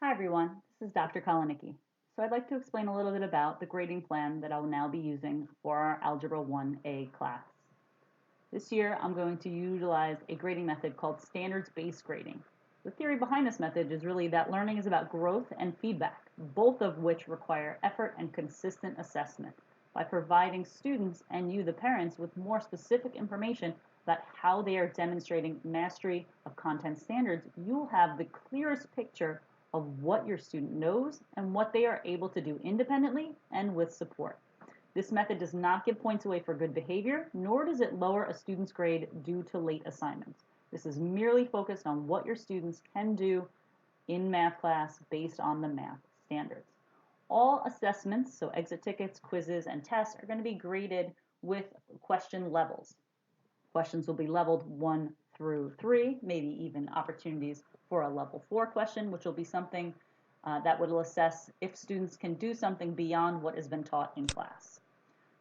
Hi everyone, this is Dr. Kalanicki. So I'd like to explain a little bit about the grading plan that I will now be using for our Algebra 1A class. This year I'm going to utilize a grading method called standards-based grading. The theory behind this method is really that learning is about growth and feedback, both of which require effort and consistent assessment. By providing students and you, the parents, with more specific information about how they are demonstrating mastery of content standards, you'll have the clearest picture of what your student knows and what they are able to do independently and with support. This method does not give points away for good behavior, nor does it lower a student's grade due to late assignments. This is merely focused on what your students can do in math class based on the math standards. All assessments, so exit tickets, quizzes, and tests, are going to be graded with question levels. Questions will be leveled 1 through 3, maybe even opportunities for a level 4 question, which will be something that will assess if students can do something beyond what has been taught in class.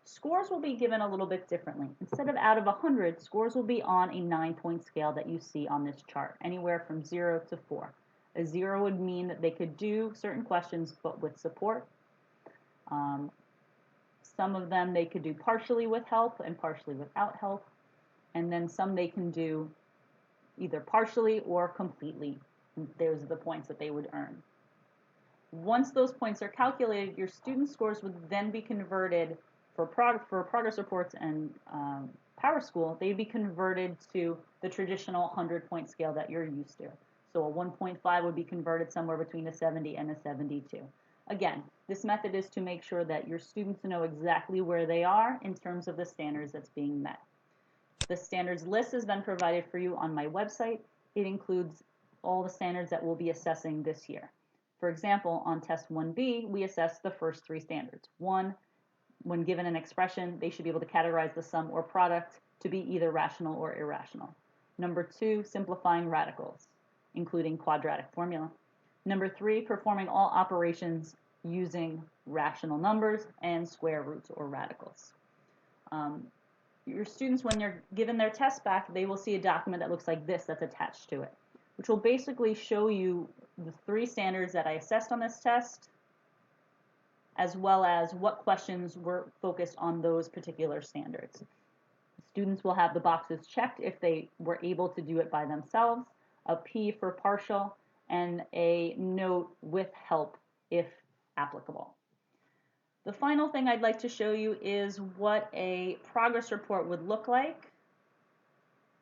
Scores will be given a little bit differently. Instead of out of 100, scores will be on a 9-point scale that you see on this chart, anywhere from 0 to 4. A 0 would mean that they could do certain questions but with support. Some of them they could do partially with help and partially without help. And then some they can do either partially or completely. Those are the points that they would earn. Once those points are calculated, your student scores would then be converted for progress reports and PowerSchool. They'd be converted to the traditional 100-point scale that you're used to. So a 1.5 would be converted somewhere between a 70 and a 72. Again, this method is to make sure that your students know exactly where they are in terms of the standards that's being met. The standards list has been provided for you on my website. It includes all the standards that we'll be assessing this year. For example, on test 1B, we assess the first 3 standards. 1, when given an expression, they should be able to categorize the sum or product to be either rational or irrational. Number 2, simplifying radicals, including quadratic formula. Number 3, performing all operations using rational numbers and square roots or radicals. Your students, when they're given their test back, they will see a document that looks like this that's attached to it, which will basically show you the 3 standards that I assessed on this test, as well as what questions were focused on those particular standards. Students will have the boxes checked if they were able to do it by themselves, a P for partial, and a note with help if applicable. The final thing I'd like to show you is what a progress report would look like,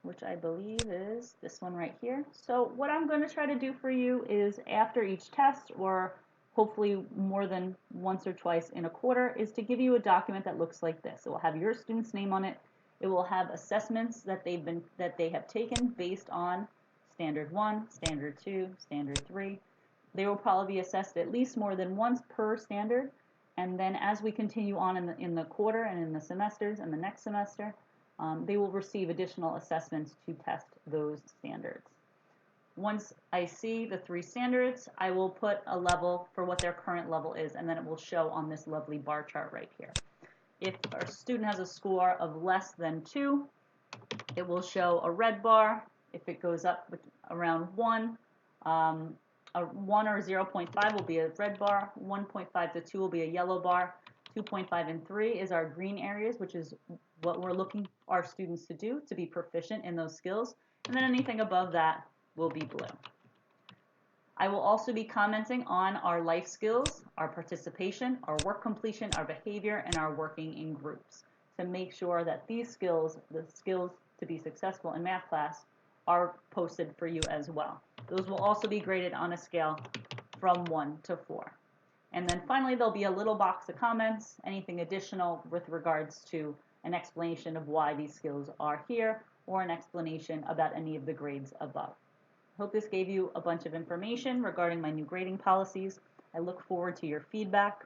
which I believe is this one right here. So what I'm going to try to do for you is after each test, or hopefully more than once or twice in a quarter, is to give you a document that looks like this. It will have your student's name on it. It will have assessments that they have taken based on Standard 1, Standard 2, Standard 3. They will probably be assessed at least more than once per standard. And then as we continue on in the quarter and in the semesters and the next semester, they will receive additional assessments to test those standards. Once I see the 3 standards, I will put a level for what their current level is, and then it will show on this lovely bar chart right here. If our student has a score of less than 2, it will show a red bar. If it goes up around 1, a 1 or 0.5 will be a red bar, 1.5 to 2 will be a yellow bar, 2.5 and 3 is our green areas, which is what we're looking our students to do to be proficient in those skills, and then anything above that will be blue. I will also be commenting on our life skills, our participation, our work completion, our behavior, and our working in groups to make sure that these skills, the skills to be successful in math class, are posted for you as well. Those will also be graded on a scale from 1 to 4. And then finally, there'll be a little box of comments, anything additional with regards to an explanation of why these skills are here, or an explanation about any of the grades above. I hope this gave you a bunch of information regarding my new grading policies. I look forward to your feedback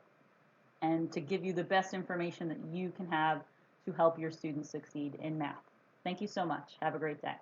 and to give you the best information that you can have to help your students succeed in math. Thank you so much. Have a great day.